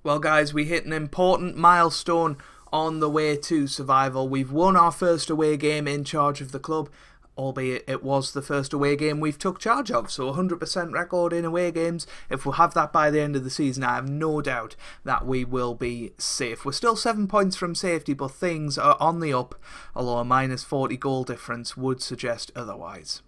Well, guys, we hit an important milestone on the way to survival. We've won our first away game in charge of the club, albeit it was the first away game we've took charge of, so 100% record in away games. If we'll have that by the end of the season, I have no doubt that we will be safe. We're still 7 points from safety, but things are on the up, although a minus 40 goal difference would suggest otherwise.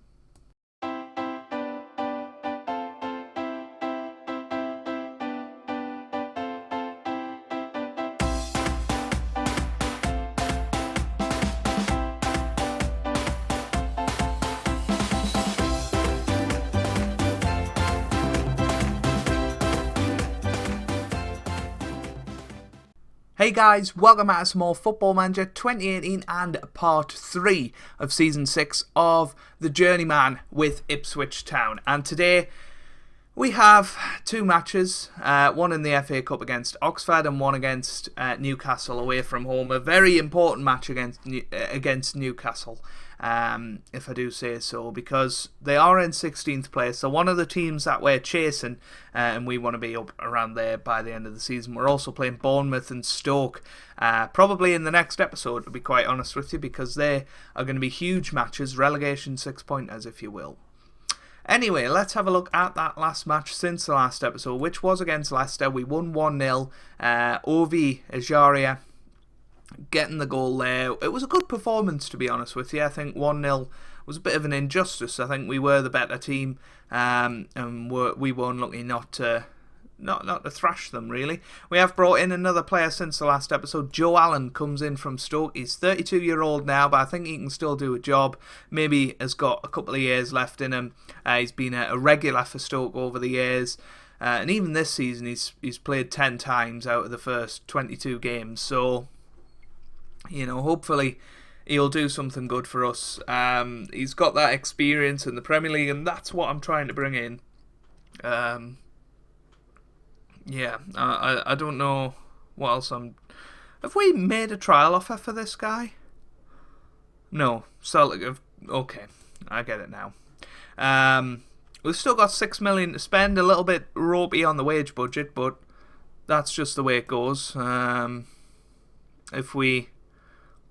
Hey guys, welcome back to Small Football Manager 2018 and part 3 of Season 6 of The Journeyman with Ipswich Town. And today we have two matches, one in the FA Cup against Oxford and one against Newcastle away from home. A very important match against Newcastle, if I do say so, because they are in 16th place. So one of the teams that we're chasing, and we want to be up around there by the end of the season. We're also playing Bournemouth and Stoke, probably in the next episode, to be quite honest with you, because they are going to be huge matches, relegation 6-pointers, if you will. Anyway, let's have a look at that last match since the last episode, which was against Leicester. We won 1-0. Ovi Ajaria getting the goal there. It was a good performance, to be honest with you. I think 1-0 was a bit of an injustice. I think we were the better team, and we were unlucky not to thrash them, really. We have brought in another player since the last episode. Joe Allen comes in from Stoke. He's 32-year-old now, but I think he can still do a job. Maybe has got a couple of years left in him. He's been a regular for Stoke over the years. And even this season, he's played 10 times out of the first 22 games. So, you know, hopefully he'll do something good for us. He's got that experience in the Premier League, and that's what I'm trying to bring in. Yeah, I don't know what else Have we made a trial offer for this guy? No, Celtic have... Okay, I get it now. We've still got 6 million to spend, a little bit ropey on the wage budget, but that's just the way it goes. If we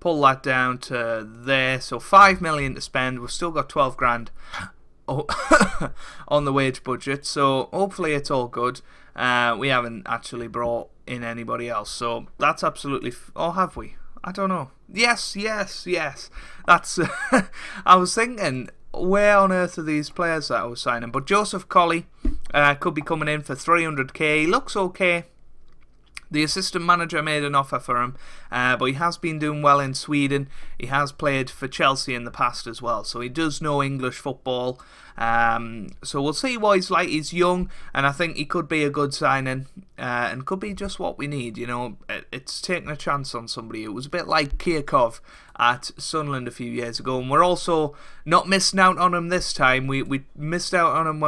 pull that down to there, so 5 million to spend, we've still got 12 grand on the wage budget, so hopefully it's all good. We haven't actually brought in anybody else, so that's absolutely... Or have we? I don't know. Yes. That's... I was thinking, where on earth are these players that I was signing? But Joseph Colley could be coming in for 300k. He looks okay. The assistant manager made an offer for him, but he has been doing well in Sweden. He has played for Chelsea in the past as well, so he does know English football. So we'll see what he's like. He's young, and I think he could be a good signing, and could be just what we need. You know, it's taking a chance on somebody. It was a bit like Kirkov at Sunderland a few years ago, and we're also not missing out on him this time. We missed out on him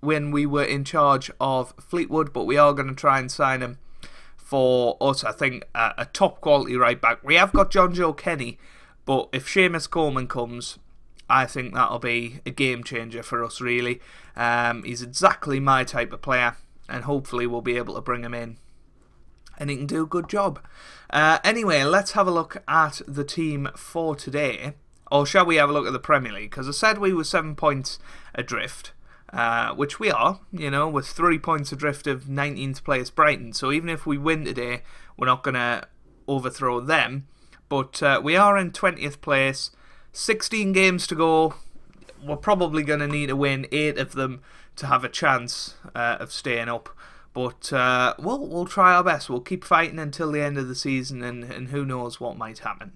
when we were in charge of Fleetwood, but we are going to try and sign him for us, I think, a top quality right back. We have got John Joe Kenny, but if Seamus Coleman comes, I think that'll be a game changer for us, really. He's exactly my type of player, and hopefully we'll be able to bring him in and he can do a good job. Anyway, let's have a look at the team for today. Or shall we have a look at the Premier League? Because I said we were 7 points adrift. Which we are, you know, with 3 points adrift of 19th place Brighton. So even if we win today, we're not going to overthrow them. But we are in 20th place, 16 games to go. We're probably going to need to win 8 of them to have a chance of staying up. But we'll try our best. We'll keep fighting until the end of the season, and who knows what might happen.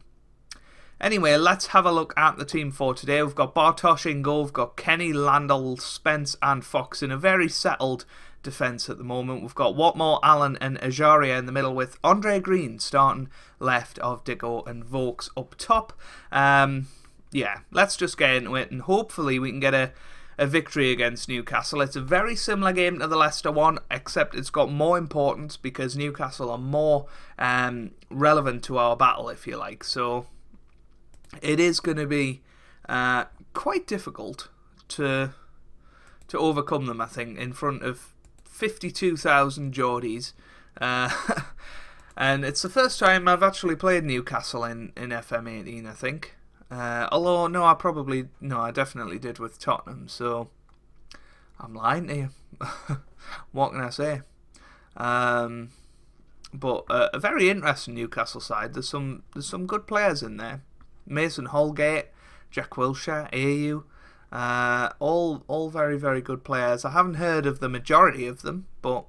Anyway, let's have a look at the team for today. We've got Bartosz in goal, we've got Kenny, Landell, Spence and Fox in a very settled defence at the moment. We've got Watmore, Allen and Ajaria in the middle, with Andre Green starting left of Dicko and Vokes up top. Yeah, let's just get into it, and hopefully we can get a victory against Newcastle. It's a very similar game to the Leicester one, except it's got more importance because Newcastle are more relevant to our battle, if you like. So it is going to be quite difficult to overcome them, I think, in front of 52,000 Geordies. Uh, and it's the first time I've actually played Newcastle in FM18, I think. Although, no, I definitely did with Tottenham, so I'm lying to you. What can I say? But a very interesting Newcastle side. There's some good players in there. Mason Holgate, Jack Wilshere, AU, all very, very good players. I haven't heard of the majority of them, but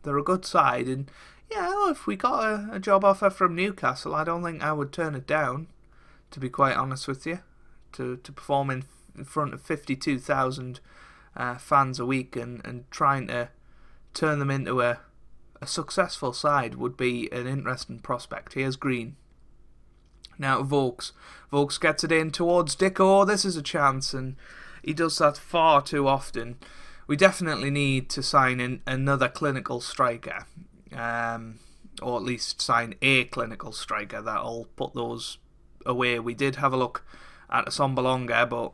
they're a good side. And yeah, well, if we got a job offer from Newcastle, I don't think I would turn it down, to be quite honest with you. To perform in front of 52,000 fans a week and trying to turn them into a successful side would be an interesting prospect. Here's Green. Now Vokes. Vokes gets it in towards Dicko. This is a chance, and he does that far too often. We definitely need to sign in another clinical striker, or at least sign a clinical striker that'll put those away. We did have a look at Assombalonga, but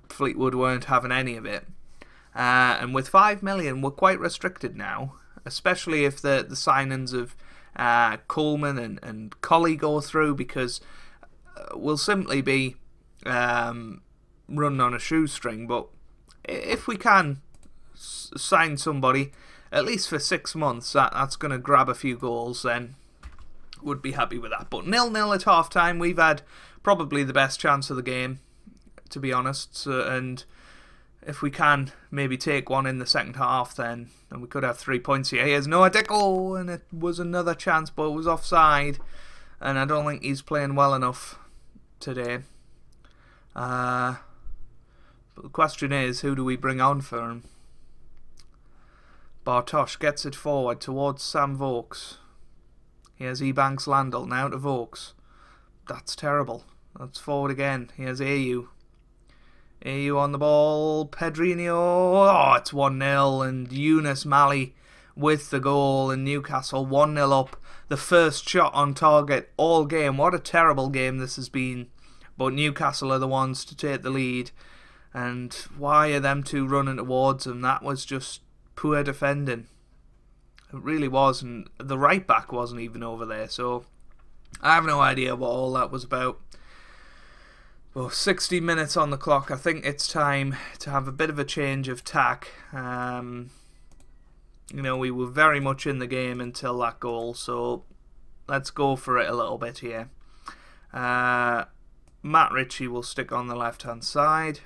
Fleetwood weren't having any of it. And with 5 million, we're quite restricted now, especially if the signings of Coleman and Colley go through, because we'll simply be run on a shoestring. But if we can sign somebody, at least for 6 months, that's going to grab a few goals, then would be happy with that. But 0-0 at half time. We've had probably the best chance of the game, to be honest, and if we can maybe take one in the second half, then and we could have 3 points here. Here's Noah Dicko, and it was another chance, but it was offside, and I don't think he's playing well enough today. But the question is, who do we bring on for him? Bartosz gets it forward towards Sam Vokes. Here's Ebanks Landell, now to Vokes. That's terrible. That's forward again. Here's AU. AU on the ball. Pedrinho. Oh, it's 1-0. And Yunus Mali with the goal. And Newcastle 1-0 up. The first shot on target all game. What a terrible game this has been. But Newcastle are the ones to take the lead. And why are them two running towards him? That was just poor defending. It really was. And the right back wasn't even over there. So I have no idea what all that was about. Well, 60 minutes on the clock. I think it's time to have a bit of a change of tack. We were very much in the game until that goal, so let's go for it a little bit here. Matt Ritchie will stick on the left-hand side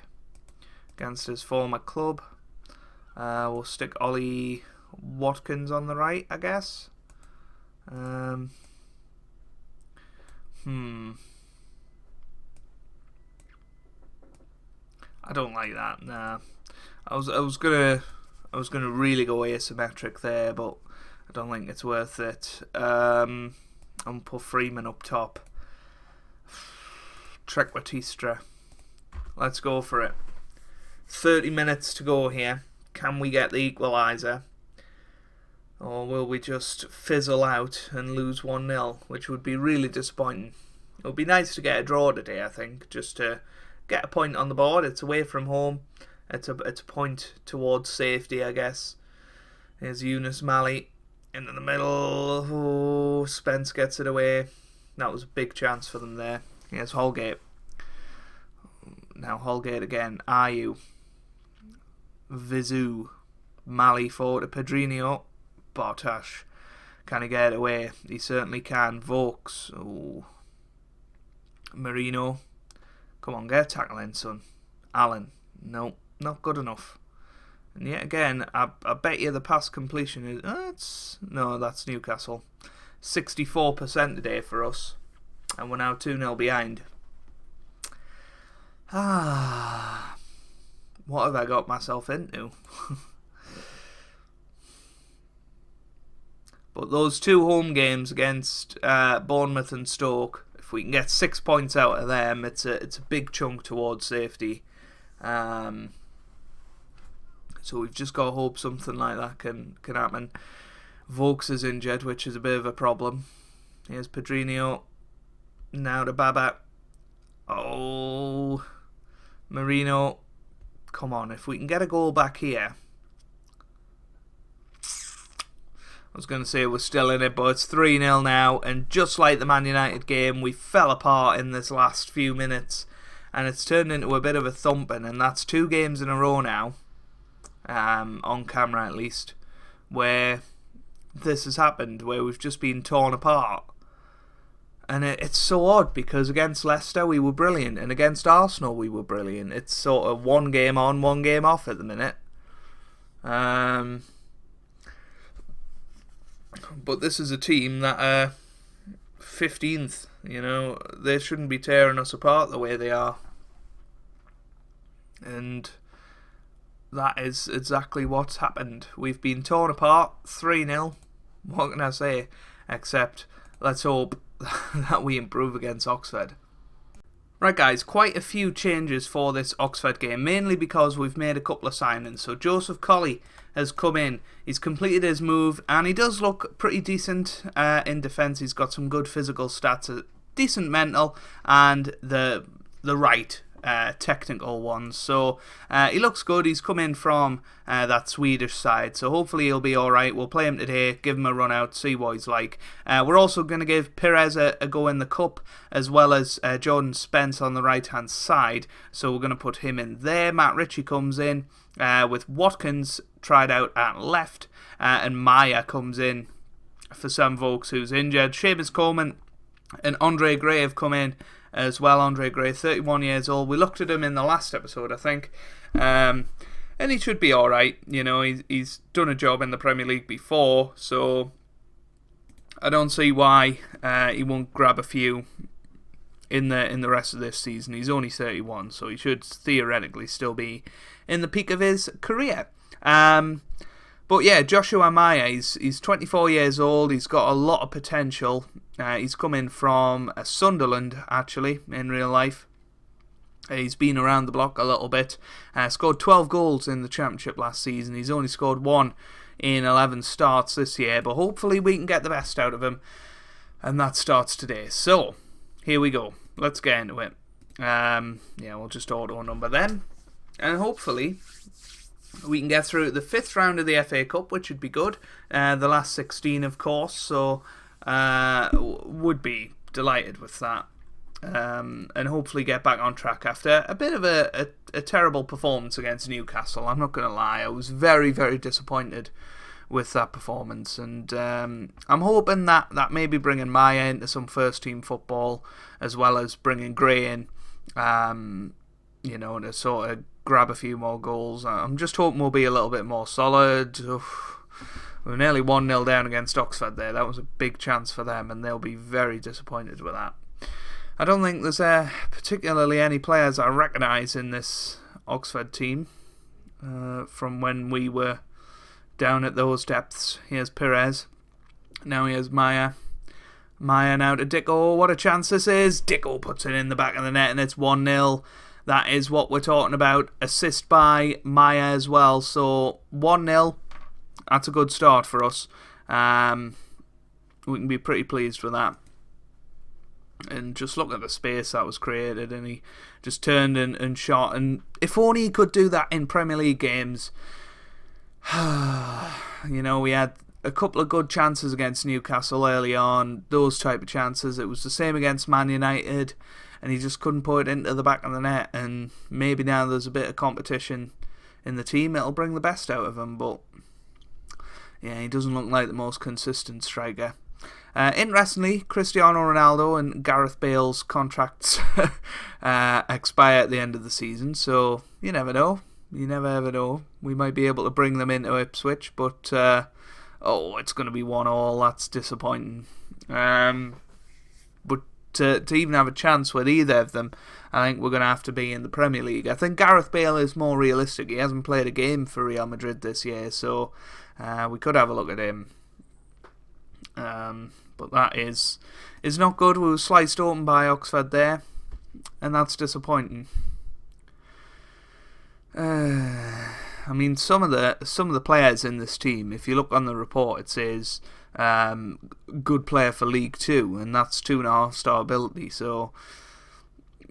against his former club. We'll stick Ollie Watkins on the right, I guess. I don't like that. Nah, I was gonna really go asymmetric there, but I don't think it's worth it. I'm put Freeman up top. Trequartistra. Let's go for it. 30 minutes to go here. Can we get the equaliser? Or will we just fizzle out and lose 1-0, which would be really disappointing. It would be nice to get a draw today, I think, just to get a point on the board. It's away from home. It's a point towards safety, I guess. Here's Yunus Mali into the middle. Oh, Spence gets it away. That was a big chance for them there. Here's Holgate. Now Holgate again. Ayew. Vizu. Mali forward to Pedrinho. Bartosz. Can he get it away? He certainly can. Vokes. Oh. Marino. Come on, get a tackle in, son. Allen. No, not good enough. And yet again, I bet you the pass completion is... no, that's Newcastle. 64% today for us. And we're now 2-0 behind. What have I got myself into? But those two home games against Bournemouth and Stoke, if we can get 6 points out of them, it's a big chunk towards safety. So we've just got to hope something like that can happen. Vokes is injured, which is a bit of a problem. Here's Pedrinho. Now to Baba. Oh, Marino. Come on, if we can get a goal back here. I was going to say we're still in it, but it's 3-0 now, and just like the Man United game, we fell apart in this last few minutes, and it's turned into a bit of a thumping, and that's 2 games in a row now, on camera at least, where this has happened, where we've just been torn apart. And it's so odd, because against Leicester we were brilliant, and against Arsenal we were brilliant. It's sort of 1 game on, 1 game off at the minute. But this is a team that are 15th, they shouldn't be tearing us apart the way they are. And that is exactly what's happened. We've been torn apart, 3-0. What can I say? Except, let's hope that we improve against Oxford. Right guys, quite a few changes for this Oxford game, mainly because we've made a couple of signings. So Joseph Colley has come in, he's completed his move, and he does look pretty decent in defence. He's got some good physical stats, decent mental, and the right technical ones. So he looks good. He's come in from that Swedish side, so hopefully he'll be alright. We'll play him today, give him a run out, see what he's like. We're also going to give Perez a go in the cup, as well as Jordan Spence on the right hand side, so we're going to put him in there. Matt Ritchie comes in with Watkins tried out at left, and Maya comes in for Sam Vokes, who's injured. Seamus Coleman and Andre Gray have come in as well. Andre Gray, 31 years old. We looked at him in the last episode, I think, and he should be alright. He's done a job in the Premier League before, so I don't see why he won't grab a few in the rest of this season. He's only 31, so he should theoretically still be in the peak of his career. But yeah, Joshua Maya, he's 24 years old. He's got a lot of potential. He's come in from Sunderland, actually, in real life. He's been around the block a little bit. Scored 12 goals in the Championship last season. He's only scored 1 in 11 starts this year, but hopefully we can get the best out of him. And that starts today. So, here we go. Let's get into it. We'll just auto number them. And hopefully we can get through the 5th round of the FA Cup, which would be good. The last 16, of course, so would be delighted with that. And hopefully get back on track after a bit of a terrible performance against Newcastle. I'm not going to lie, I was very, very disappointed with that performance, and I'm hoping that maybe bringing Maya into some first team football, as well as bringing Gray in, to sort of grab a few more goals. I'm just hoping we'll be a little bit more solid. We're nearly 1-0 down against Oxford there. That was a big chance for them, and they'll be very disappointed with that. I don't think there's particularly any players I recognise in this Oxford team from when we were down at those depths. Here's Perez. Now here's Maya. Maya now to Dicko. What a chance this is. Dicko puts it in the back of the net, and it's 1-0. That is what we're talking about. Assist by Maya as well. So 1-0. That's a good start for us. We can be pretty pleased with that. And just look at the space that was created, and he just turned and shot. And if only he could do that in Premier League games. We had a couple of good chances against Newcastle early on, those type of chances. It was the same against Man United, and he just couldn't put it into the back of the net. And maybe now there's a bit of competition in the team, it'll bring the best out of him. But yeah, he doesn't look like the most consistent striker. Interestingly, Cristiano Ronaldo and Gareth Bale's contracts expire at the end of the season, so you never know. You never ever know. We might be able to bring them into Ipswich, but it's going to be 1-1. That's disappointing. But to even have a chance with either of them, I think we're going to have to be in the Premier League. I think Gareth Bale is more realistic. He hasn't played a game for Real Madrid this year, so we could have a look at him. But that is not good. We were sliced open by Oxford there, and that's disappointing. I mean, some of the players in this team, if you look on the report, it says good player for League 2, and that's 2.5-star ability. So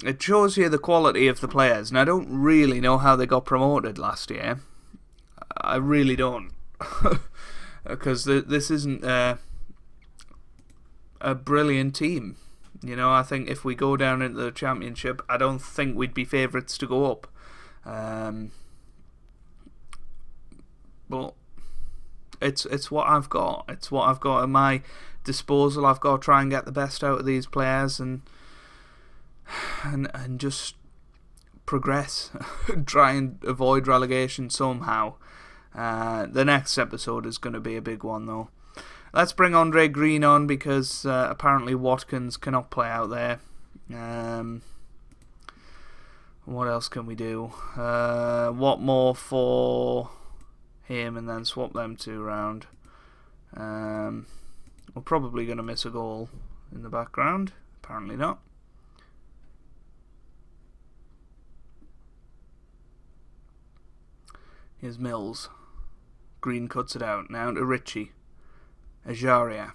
it shows you the quality of the players. And I don't really know how they got promoted last year. I really don't. because this isn't a brilliant team. You know, I think if we go down into the Championship, I don't think we'd be favourites to go up. But it's what I've got. It's what I've got at my disposal. I've got to try and get the best out of these players and just progress. Try and avoid relegation somehow. The next episode is going to be a big one, though. Let's bring Andre Green on, because apparently Watkins cannot play out there. What else can we do? What more for him, and then swap them two around. We're probably going to miss a goal in the background. Apparently not. Here's Mills. Green cuts it out. Now to Ritchie. Ajaria.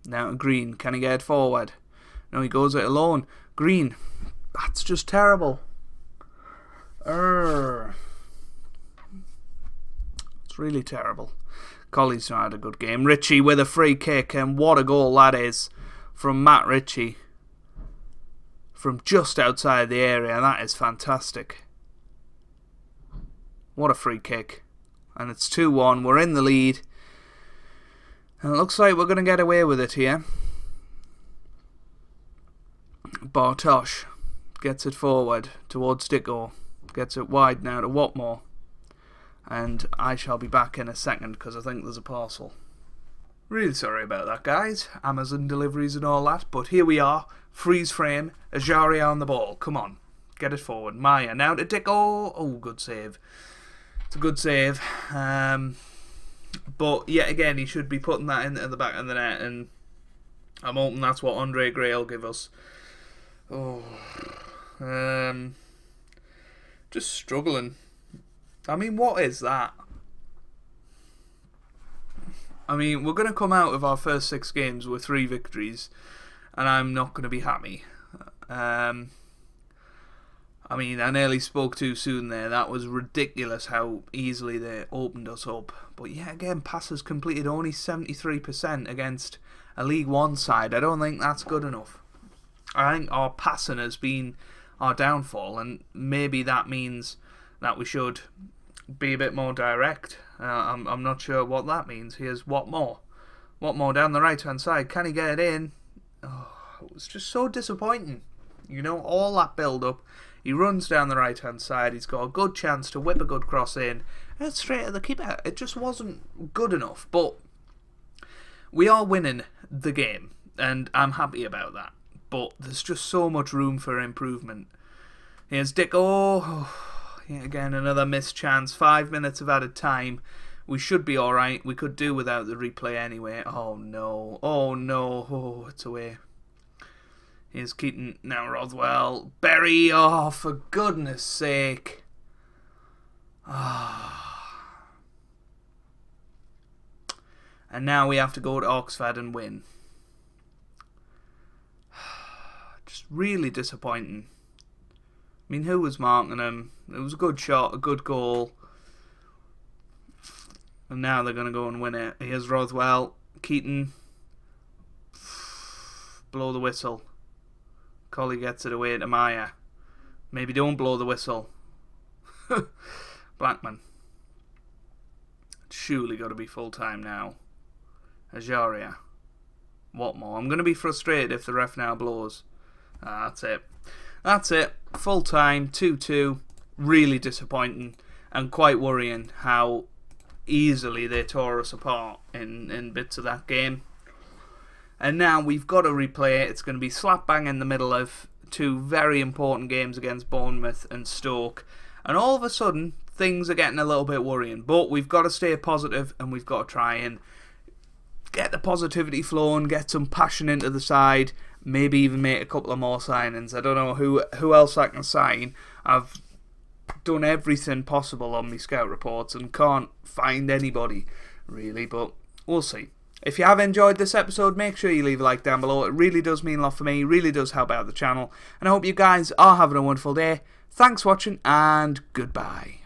Now to Green. Can he get it forward? No, he goes it alone. Green. That's just terrible. It's really terrible. Colley's not had a good game. Ritchie with a free kick, and what a goal that is from Matt Ritchie. From just outside the area. That is fantastic. What a free kick. And it's 2-1. We're in the lead. And it looks like we're going to get away with it here. Bartosz gets it forward towards Dicko. Gets it wide now to Watmore. And I shall be back in a second, because I think there's a parcel. Really sorry about that, guys. Amazon deliveries and all that. But here we are. Freeze frame. Ajaria on the ball. Come on. Get it forward. Maya now to Dicko. Oh, good save. It's a good save. But yet again, he should be putting that into the back of the net, and I'm hoping that's what Andre Gray will give us. Oh, just struggling. I mean, what is that? I mean, we're going to come out of our first 6 games with 3 victories, and I'm not going to be happy. I mean, I nearly spoke too soon there. That was ridiculous how easily they opened us up. But yeah, again, passes completed only 73% against a League One side. I don't think that's good enough. I think our passing has been our downfall, and maybe that means that we should be a bit more direct. I'm not sure what that means. Here's Watmore. Watmore down the right-hand side. Can he get it in? Oh, it was just so disappointing. You know, all that build-up. He runs down the right-hand side. He's got a good chance to whip a good cross in. And it's straight at the keeper. It just wasn't good enough. But we are winning the game, and I'm happy about that. But there's just so much room for improvement. Here's Dicko. Oh, yeah, again, another missed chance. 5 minutes of added time. We should be alright. We could do without the replay anyway. Oh, no. Oh, no. Oh, it's away. Here's Keaton, now Rothwell. Berry, oh, for goodness sake. And now we have to go to Oxford and win. Just really disappointing. I mean, who was marking him? It was a good shot, a good goal. And now they're going to go and win it. Here's Rothwell. Keaton. Blow the whistle. Colley gets it away to Maya. Maybe don't blow the whistle. Blackman. It's surely got to be full time now. Ajaria. What more? I'm going to be frustrated if the ref now blows. That's it. That's it. Full time. 2-2. Really disappointing. And quite worrying how easily they tore us apart in bits of that game. And now we've got to replay it. It's going to be slap bang in the middle of 2 very important games against Bournemouth and Stoke. And all of a sudden, things are getting a little bit worrying. But we've got to stay positive, and we've got to try and get the positivity flowing, get some passion into the side, maybe even make a couple of more signings. I don't know who else I can sign. I've done everything possible on my scout reports and can't find anybody, really, but we'll see. If you have enjoyed this episode, make sure you leave a like down below. It really does mean a lot for me, really does help out the channel, and I hope you guys are having a wonderful day. Thanks for watching, and goodbye.